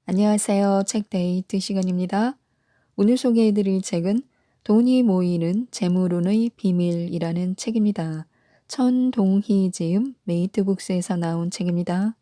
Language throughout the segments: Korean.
안녕하세요. 책데이트 시간입니다. 오늘 소개해드릴 책은 돈이 모이는 재물운의 비밀이라는 책입니다. 천동희 지음 메이트북스에서 나온 책입니다.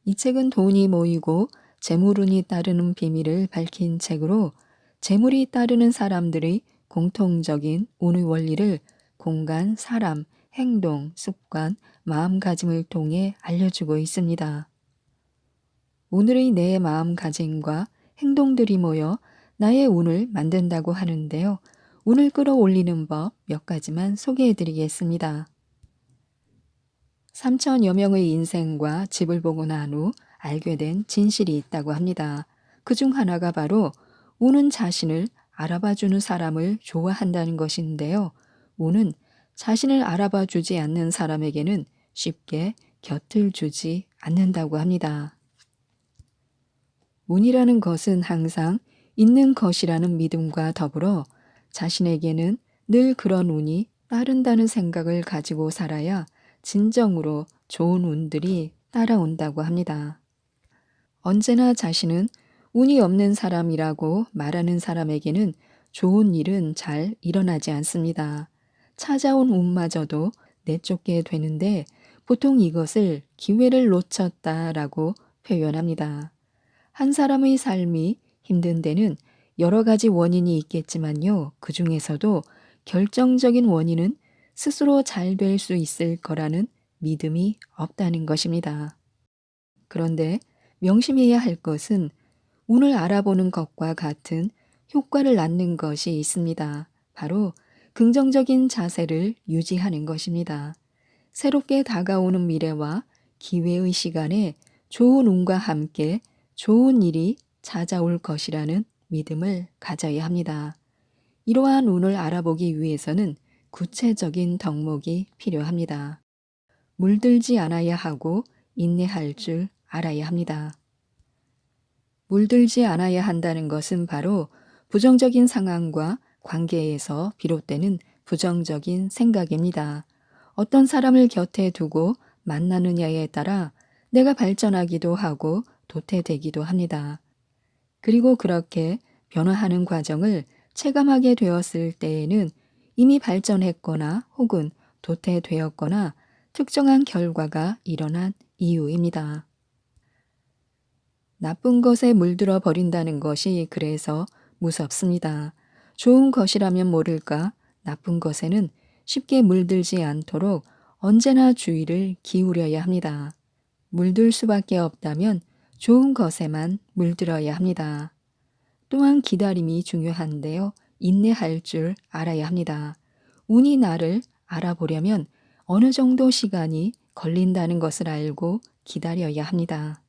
이 책은 돈이 모이고 재물운이 따르는 비밀을 밝힌 책으로 재물이 따르는 사람들의 공통적인 운의 원리를 공간, 사람, 행동, 습관, 마음가짐을 통해 알려주고 있습니다. 오늘의 내 마음가짐과 행동들이 모여 나의 운을 만든다고 하는데요. 운을 끌어올리는 법 몇 가지만 소개해 드리겠습니다. 3천여 명의 인생과 집을 보고 난 후 알게 된 진실이 있다고 합니다. 그 중 하나가 바로 운은 자신을 알아봐 주는 사람을 좋아한다는 것인데요. 운은 자신을 알아봐 주지 않는 사람에게는 쉽게 곁을 주지 않는다고 합니다. 운이라는 것은 항상 있는 것이라는 믿음과 더불어 자신에게는 늘 그런 운이 따른다는 생각을 가지고 살아야 진정으로 좋은 운들이 따라온다고 합니다. 언제나 자신은 운이 없는 사람이라고 말하는 사람에게는 좋은 일은 잘 일어나지 않습니다. 찾아온 운마저도 내쫓게 되는데 보통 이것을 기회를 놓쳤다라고 표현합니다. 한 사람의 삶이 힘든 데는 여러 가지 원인이 있겠지만요. 그 중에서도 결정적인 원인은 스스로 잘 될 수 있을 거라는 믿음이 없다는 것입니다. 그런데 명심해야 할 것은 운을 알아보는 것과 같은 효과를 낳는 것이 있습니다. 바로 긍정적인 자세를 유지하는 것입니다. 새롭게 다가오는 미래와 기회의 시간에 좋은 운과 함께 좋은 일이 찾아올 것이라는 믿음을 가져야 합니다. 이러한 운을 알아보기 위해서는 구체적인 덕목이 필요합니다. 물들지 않아야 하고 인내할 줄 알아야 합니다. 물들지 않아야 한다는 것은 바로 부정적인 상황과 관계에서 비롯되는 부정적인 생각입니다. 어떤 사람을 곁에 두고 만나느냐에 따라 내가 발전하기도 하고 도태되기도 합니다. 그리고 그렇게 변화하는 과정을 체감하게 되었을 때에는 이미 발전했거나 혹은 도태되었거나 특정한 결과가 일어난 이유입니다. 나쁜 것에 물들어 버린다는 것이 그래서 무섭습니다. 좋은 것이라면 모를까 나쁜 것에는 쉽게 물들지 않도록 언제나 주의를 기울여야 합니다. 물들 수밖에 없다면 좋은 것에만 물들어야 합니다. 또한 기다림이 중요한데요. 인내할 줄 알아야 합니다. 운이 나를 알아보려면 어느 정도 시간이 걸린다는 것을 알고 기다려야 합니다.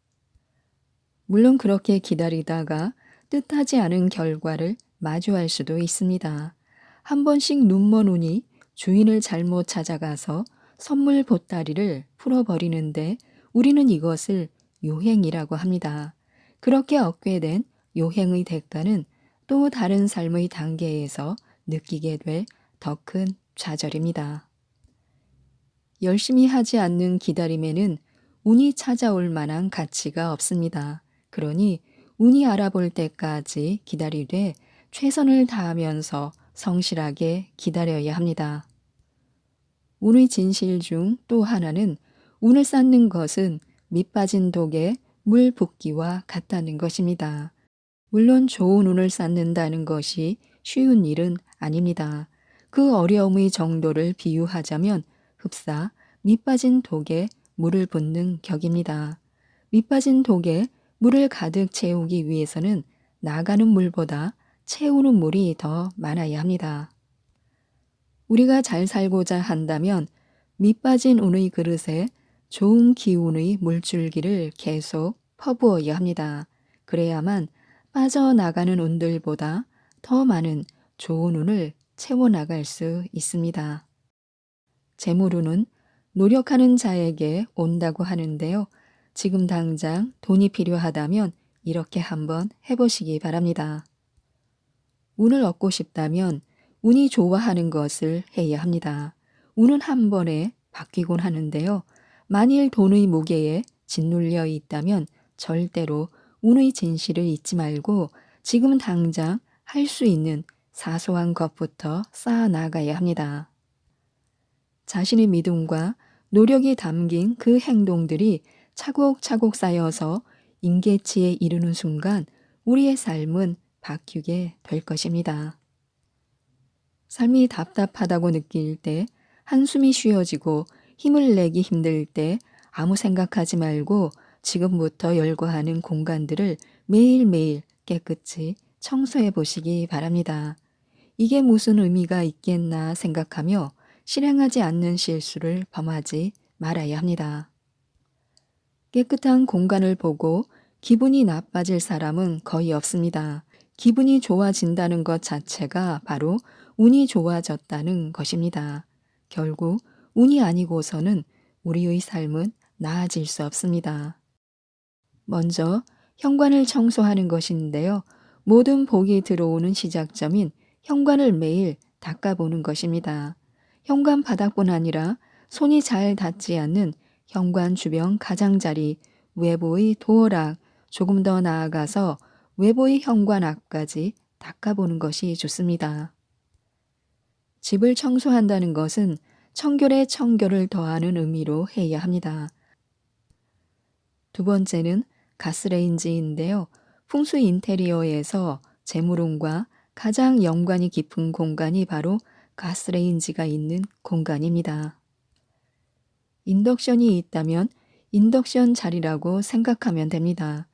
물론 그렇게 기다리다가 뜻하지 않은 결과를 마주할 수도 있습니다. 한 번씩 눈먼 운이 주인을 잘못 찾아가서 선물 보따리를 풀어버리는데 우리는 이것을 요행이라고 합니다. 그렇게 얻게 된 요행의 대가는 또 다른 삶의 단계에서 느끼게 될 더 큰 좌절입니다. 열심히 하지 않는 기다림에는 운이 찾아올 만한 가치가 없습니다. 그러니 운이 알아볼 때까지 기다리되 최선을 다하면서 성실하게 기다려야 합니다. 운의 진실 중 또 하나는 운을 쌓는 것은 밑 빠진 독에 물 붓기와 같다는 것입니다. 물론 좋은 운을 쌓는다는 것이 쉬운 일은 아닙니다. 그 어려움의 정도를 비유하자면 흡사 밑 빠진 독에 물을 붓는 격입니다. 밑 빠진 독에 물을 가득 채우기 위해서는 나가는 물보다 채우는 물이 더 많아야 합니다. 우리가 잘 살고자 한다면 밑 빠진 운의 그릇에 좋은 기운의 물줄기를 계속 퍼부어야 합니다. 그래야만 빠져나가는 운들보다 더 많은 좋은 운을 채워나갈 수 있습니다. 재물운은 노력하는 자에게 온다고 하는데요. 지금 당장 돈이 필요하다면 이렇게 한번 해보시기 바랍니다. 운을 얻고 싶다면 운이 좋아하는 것을 해야 합니다. 운은 한 번에 바뀌곤 하는데요. 만일 돈의 무게에 짓눌려 있다면 절대로 운의 진실을 잊지 말고 지금 당장 할 수 있는 사소한 것부터 쌓아 나가야 합니다. 자신의 믿음과 노력이 담긴 그 행동들이 차곡차곡 쌓여서 임계치에 이르는 순간 우리의 삶은 바뀌게 될 것입니다. 삶이 답답하다고 느낄 때, 한숨이 쉬어지고 힘을 내기 힘들 때 아무 생각하지 말고 지금부터 열거하는 공간들을 매일매일 깨끗이 청소해 보시기 바랍니다. 이게 무슨 의미가 있겠나 생각하며 실행하지 않는 실수를 범하지 말아야 합니다. 깨끗한 공간을 보고 기분이 나빠질 사람은 거의 없습니다. 기분이 좋아진다는 것 자체가 바로 운이 좋아졌다는 것입니다. 결국 운이 아니고서는 우리의 삶은 나아질 수 없습니다. 먼저 현관을 청소하는 것인데요. 모든 복이 들어오는 시작점인 현관을 매일 닦아보는 것입니다. 현관 바닥뿐 아니라 손이 잘 닿지 않는 현관 주변 가장자리, 외부의 도어락, 조금 더 나아가서 외부의 현관 앞까지 닦아보는 것이 좋습니다. 집을 청소한다는 것은 청결에 청결을 더하는 의미로 해야 합니다. 두 번째는 가스레인지인데요. 풍수 인테리어에서 재물운과 가장 연관이 깊은 공간이 바로 가스레인지가 있는 공간입니다. 인덕션이 있다면 인덕션 자리라고 생각하면 됩니다.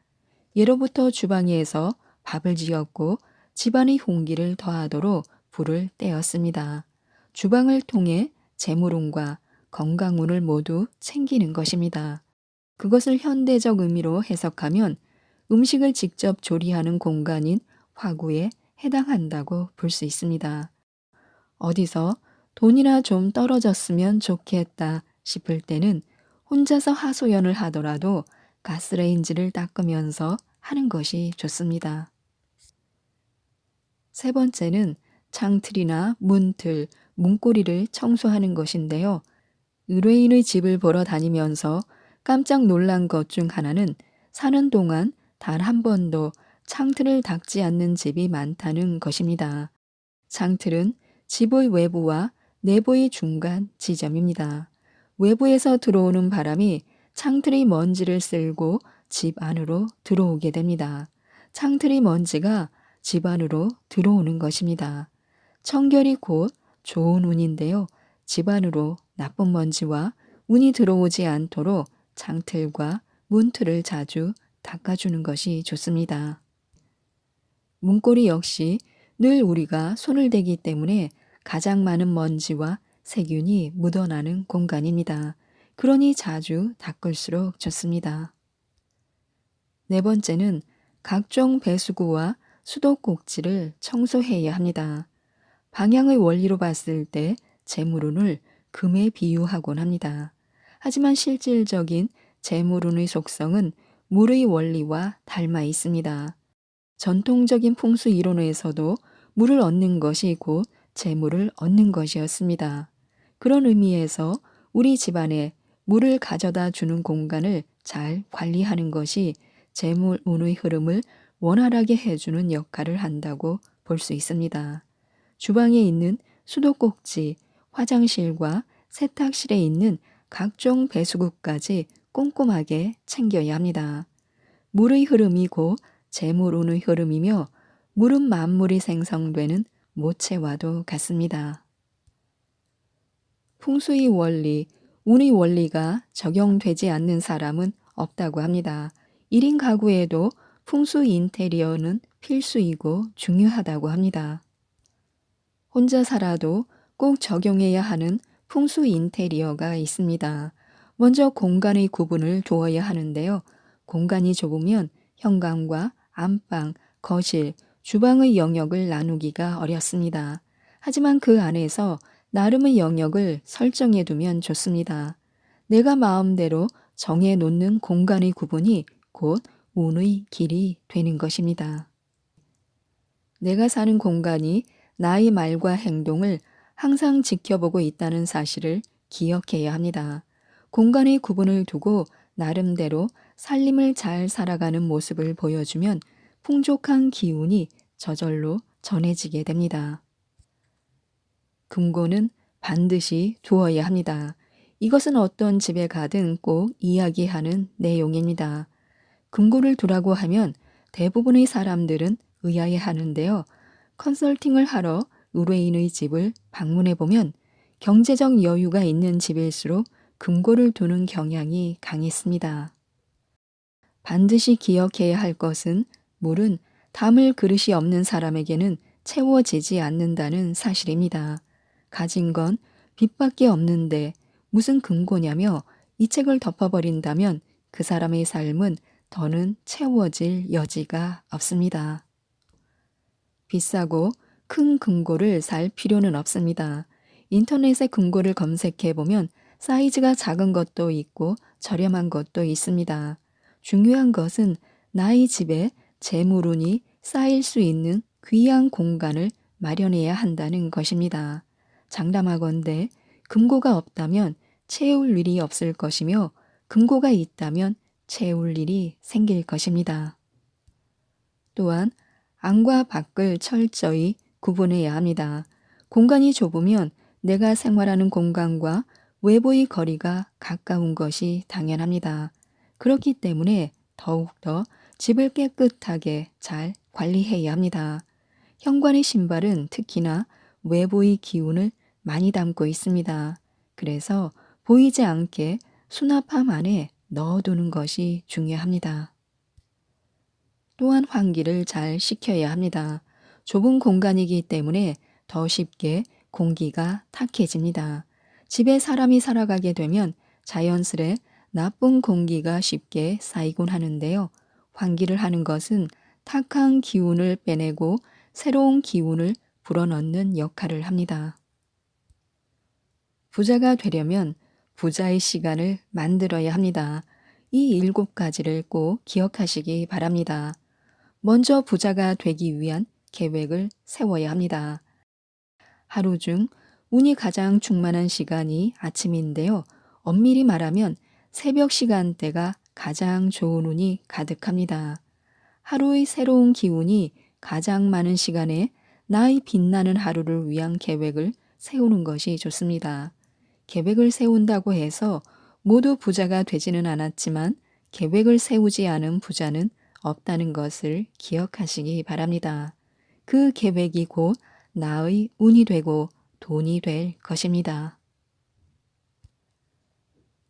예로부터 주방에서 밥을 지었고 집안의 홍기를 더하도록 불을 떼었습니다. 주방을 통해 재물운과 건강운을 모두 챙기는 것입니다. 그것을 현대적 의미로 해석하면 음식을 직접 조리하는 공간인 화구에 해당한다고 볼 수 있습니다. 어디서 돈이나 좀 떨어졌으면 좋겠다 싶을 때는 혼자서 하소연을 하더라도 가스레인지를 닦으면서 하는 것이 좋습니다. 세 번째는 창틀이나 문틀, 문고리를 청소하는 것인데요. 의뢰인의 집을 보러 다니면서 깜짝 놀란 것 중 하나는 사는 동안 단 한 번도 창틀을 닦지 않는 집이 많다는 것입니다. 창틀은 집의 외부와 내부의 중간 지점입니다. 외부에서 들어오는 바람이 창틀의 먼지를 쓸고 집 안으로 들어오게 됩니다. 창틀의 먼지가 집 안으로 들어오는 것입니다. 청결이 곧 좋은 운인데요. 집 안으로 나쁜 먼지와 운이 들어오지 않도록 창틀과 문틀을 자주 닦아주는 것이 좋습니다. 문고리 역시 늘 우리가 손을 대기 때문에 가장 많은 먼지와 세균이 묻어나는 공간입니다. 그러니 자주 닦을수록 좋습니다. 네 번째는 각종 배수구와 수도꼭지를 청소해야 합니다. 방향의 원리로 봤을 때 재물운을 금에 비유하곤 합니다. 하지만 실질적인 재물운의 속성은 물의 원리와 닮아 있습니다. 전통적인 풍수 이론에서도 물을 얻는 것이 곧 재물을 얻는 것이었습니다. 그런 의미에서 우리 집안에 물을 가져다 주는 공간을 잘 관리하는 것이 재물운의 흐름을 원활하게 해주는 역할을 한다고 볼 수 있습니다. 주방에 있는 수도꼭지, 화장실과 세탁실에 있는 각종 배수구까지 꼼꼼하게 챙겨야 합니다. 물의 흐름이 곧 재물운의 흐름이며 물은 만물이 생성되는 모체와도 같습니다. 풍수의 원리, 운의 원리가 적용되지 않는 사람은 없다고 합니다. 1인 가구에도 풍수 인테리어는 필수이고 중요하다고 합니다. 혼자 살아도 꼭 적용해야 하는 풍수 인테리어가 있습니다. 먼저 공간의 구분을 두어야 하는데요. 공간이 좁으면 현관과 안방, 거실, 주방의 영역을 나누기가 어렵습니다. 하지만 그 안에서 나름의 영역을 설정해 두면 좋습니다. 내가 마음대로 정해 놓는 공간의 구분이 곧 운의 길이 되는 것입니다. 내가 사는 공간이 나의 말과 행동을 항상 지켜보고 있다는 사실을 기억해야 합니다. 공간의 구분을 두고 나름대로 살림을 잘 살아가는 모습을 보여주면 풍족한 기운이 저절로 전해지게 됩니다. 금고는 반드시 두어야 합니다. 이것은 어떤 집에 가든 꼭 이야기하는 내용입니다. 금고를 두라고 하면 대부분의 사람들은 의아해 하는데요. 컨설팅을 하러 의뢰인의 집을 방문해 보면 경제적 여유가 있는 집일수록 금고를 두는 경향이 강했습니다. 반드시 기억해야 할 것은 물은 담을 그릇이 없는 사람에게는 채워지지 않는다는 사실입니다. 가진 건 빚밖에 없는데 무슨 금고냐며 이 책을 덮어버린다면 그 사람의 삶은 더는 채워질 여지가 없습니다. 비싸고 큰 금고를 살 필요는 없습니다. 인터넷에 금고를 검색해 보면 사이즈가 작은 것도 있고 저렴한 것도 있습니다. 중요한 것은 나의 집에 재물운이 쌓일 수 있는 귀한 공간을 마련해야 한다는 것입니다. 장담하건대 금고가 없다면 채울 일이 없을 것이며 금고가 있다면 채울 일이 생길 것입니다. 또한 안과 밖을 철저히 구분해야 합니다. 공간이 좁으면 내가 생활하는 공간과 외부의 거리가 가까운 것이 당연합니다. 그렇기 때문에 더욱더 집을 깨끗하게 잘 관리해야 합니다. 현관의 신발은 특히나 외부의 기운을 많이 담고 있습니다. 그래서 보이지 않게 수납함 안에 넣어두는 것이 중요합니다. 또한 환기를 잘 시켜야 합니다. 좁은 공간이기 때문에 더 쉽게 공기가 탁해집니다. 집에 사람이 살아가게 되면 자연스레 나쁜 공기가 쉽게 쌓이곤 하는데요. 환기를 하는 것은 탁한 기운을 빼내고 새로운 기운을 불어넣는 역할을 합니다. 부자가 되려면 부자의 시간을 만들어야 합니다. 이 7가지를 꼭 기억하시기 바랍니다. 먼저 부자가 되기 위한 계획을 세워야 합니다. 하루 중 운이 가장 충만한 시간이 아침인데요. 엄밀히 말하면 새벽 시간대가 가장 좋은 운이 가득합니다. 하루의 새로운 기운이 가장 많은 시간에 나의 빛나는 하루를 위한 계획을 세우는 것이 좋습니다. 계획을 세운다고 해서 모두 부자가 되지는 않았지만 계획을 세우지 않은 부자는 없다는 것을 기억하시기 바랍니다. 그 계획이 곧 나의 운이 되고 돈이 될 것입니다.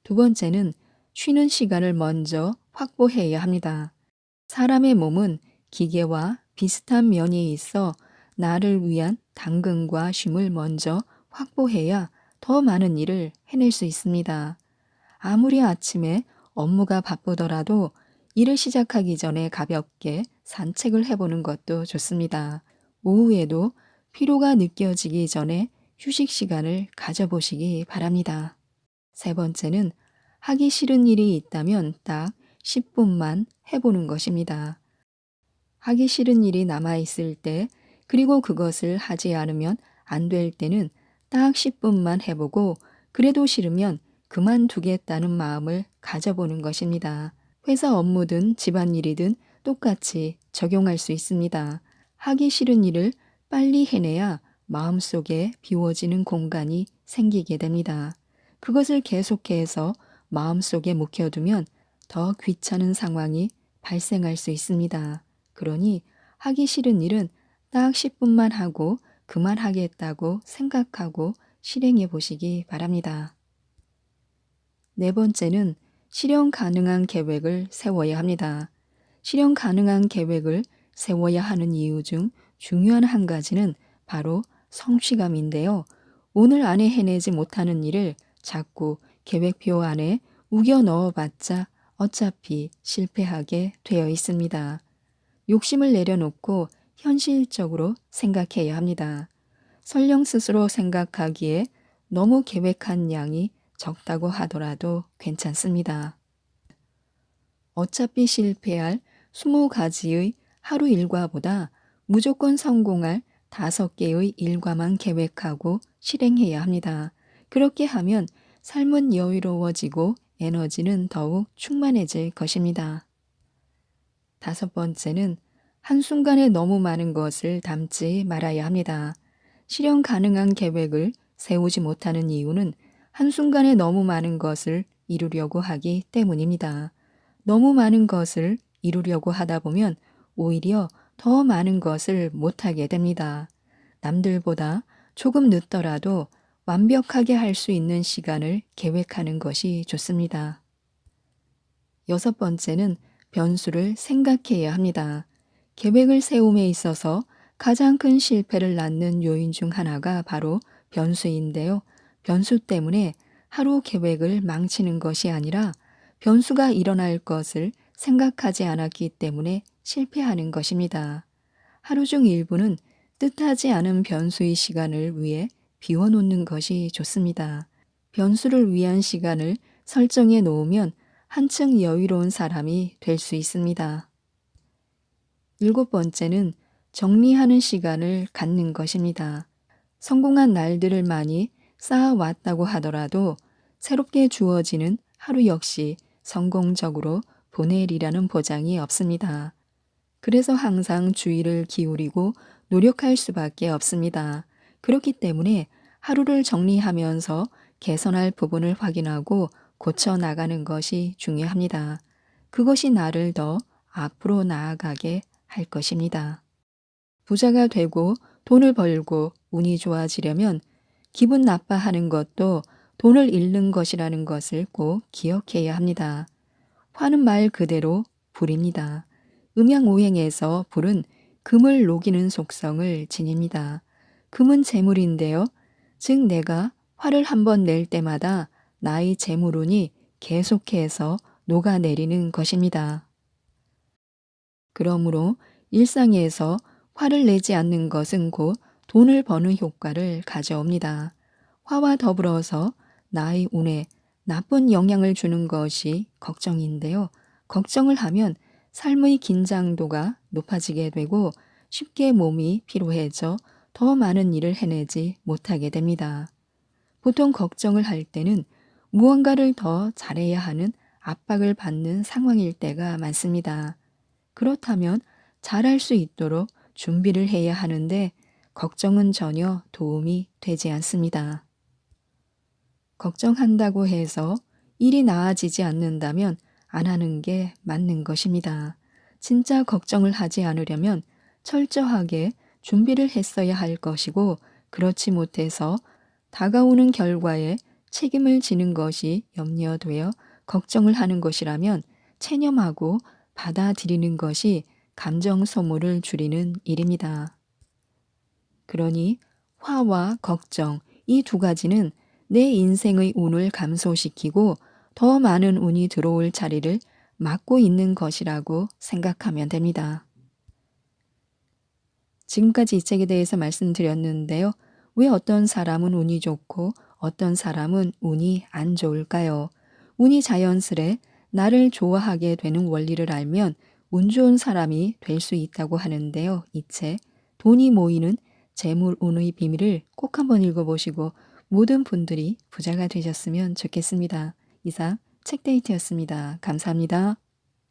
두 번째는 쉬는 시간을 먼저 확보해야 합니다. 사람의 몸은 기계와 비슷한 면이 있어 나를 위한 당근과 쉼을 먼저 확보해야 더 많은 일을 해낼 수 있습니다. 아무리 아침에 업무가 바쁘더라도 일을 시작하기 전에 가볍게 산책을 해보는 것도 좋습니다. 오후에도 피로가 느껴지기 전에 휴식 시간을 가져보시기 바랍니다. 세 번째는 하기 싫은 일이 있다면 딱 10분만 해보는 것입니다. 하기 싫은 일이 남아있을 때, 그리고 그것을 하지 않으면 안 될 때는 딱 10분만 해보고, 그래도 싫으면 그만두겠다는 마음을 가져보는 것입니다. 회사 업무든 집안일이든 똑같이 적용할 수 있습니다. 하기 싫은 일을 빨리 해내야 마음속에 비워지는 공간이 생기게 됩니다. 그것을 계속해서 마음속에 묵혀두면 더 귀찮은 상황이 발생할 수 있습니다. 그러니 하기 싫은 일은 딱 10분만 하고 그만하겠다고 생각하고 실행해 보시기 바랍니다. 네 번째는 실현 가능한 계획을 세워야 합니다. 실현 가능한 계획을 세워야 하는 이유 중 중요한 한 가지는 바로 성취감인데요. 오늘 안에 해내지 못하는 일을 자꾸 계획표 안에 우겨 넣어봤자 어차피 실패하게 되어 있습니다. 욕심을 내려놓고 현실적으로 생각해야 합니다. 설령 스스로 생각하기에 너무 계획한 양이 적다고 하더라도 괜찮습니다. 어차피 실패할 20가지의 하루 일과보다 무조건 성공할 5개의 일과만 계획하고 실행해야 합니다. 그렇게 하면 삶은 여유로워지고 에너지는 더욱 충만해질 것입니다. 5번째는 한순간에 너무 많은 것을 담지 말아야 합니다. 실현 가능한 계획을 세우지 못하는 이유는 한순간에 너무 많은 것을 이루려고 하기 때문입니다. 너무 많은 것을 이루려고 하다 보면 오히려 더 많은 것을 못하게 됩니다. 남들보다 조금 늦더라도 완벽하게 할 수 있는 시간을 계획하는 것이 좋습니다. 6번째는 변수를 생각해야 합니다. 계획을 세움에 있어서 가장 큰 실패를 낳는 요인 중 하나가 바로 변수인데요. 변수 때문에 하루 계획을 망치는 것이 아니라 변수가 일어날 것을 생각하지 않았기 때문에 실패하는 것입니다. 하루 중 일부는 뜻하지 않은 변수의 시간을 위해 비워놓는 것이 좋습니다. 변수를 위한 시간을 설정해 놓으면 한층 여유로운 사람이 될 수 있습니다. 7번째는 정리하는 시간을 갖는 것입니다. 성공한 날들을 많이 쌓아왔다고 하더라도 새롭게 주어지는 하루 역시 성공적으로 보내리라는 보장이 없습니다. 그래서 항상 주의를 기울이고 노력할 수밖에 없습니다. 그렇기 때문에 하루를 정리하면서 개선할 부분을 확인하고 고쳐 나가는 것이 중요합니다. 그것이 나를 더 앞으로 나아가게 할 것입니다. 부자가 되고 돈을 벌고 운이 좋아지려면 기분 나빠하는 것도 돈을 잃는 것이라는 것을 꼭 기억해야 합니다. 화는 말 그대로 불입니다. 음양오행에서 불은 금을 녹이는 속성을 지닙니다. 금은 재물인데요. 즉 내가 화를 한번 낼 때마다 나의 재물운이 계속해서 녹아내리는 것입니다. 그러므로 일상에서 화를 내지 않는 것은 곧 돈을 버는 효과를 가져옵니다. 화와 더불어서 나의 운에 나쁜 영향을 주는 것이 걱정인데요. 걱정을 하면 삶의 긴장도가 높아지게 되고 쉽게 몸이 피로해져 더 많은 일을 해내지 못하게 됩니다. 보통 걱정을 할 때는 무언가를 더 잘해야 하는 압박을 받는 상황일 때가 많습니다. 그렇다면 잘할 수 있도록 준비를 해야 하는데 걱정은 전혀 도움이 되지 않습니다. 걱정한다고 해서 일이 나아지지 않는다면 안 하는 게 맞는 것입니다. 진짜 걱정을 하지 않으려면 철저하게 준비를 했어야 할 것이고 그렇지 못해서 다가오는 결과에 책임을 지는 것이 염려되어 걱정을 하는 것이라면 체념하고 받아들이는 것이 감정 소모를 줄이는 일입니다. 그러니 화와 걱정 이 두 가지는 내 인생의 운을 감소시키고 더 많은 운이 들어올 자리를 막고 있는 것이라고 생각하면 됩니다. 지금까지 이 책에 대해서 말씀드렸는데요. 왜 어떤 사람은 운이 좋고 어떤 사람은 운이 안 좋을까요? 운이 자연스레 나를 좋아하게 되는 원리를 알면 운 좋은 사람이 될 수 있다고 하는데요. 이 책 돈이 모이는 재물 운의 비밀을 꼭 한번 읽어보시고 모든 분들이 부자가 되셨으면 좋겠습니다. 이상 책데이트였습니다. 감사합니다.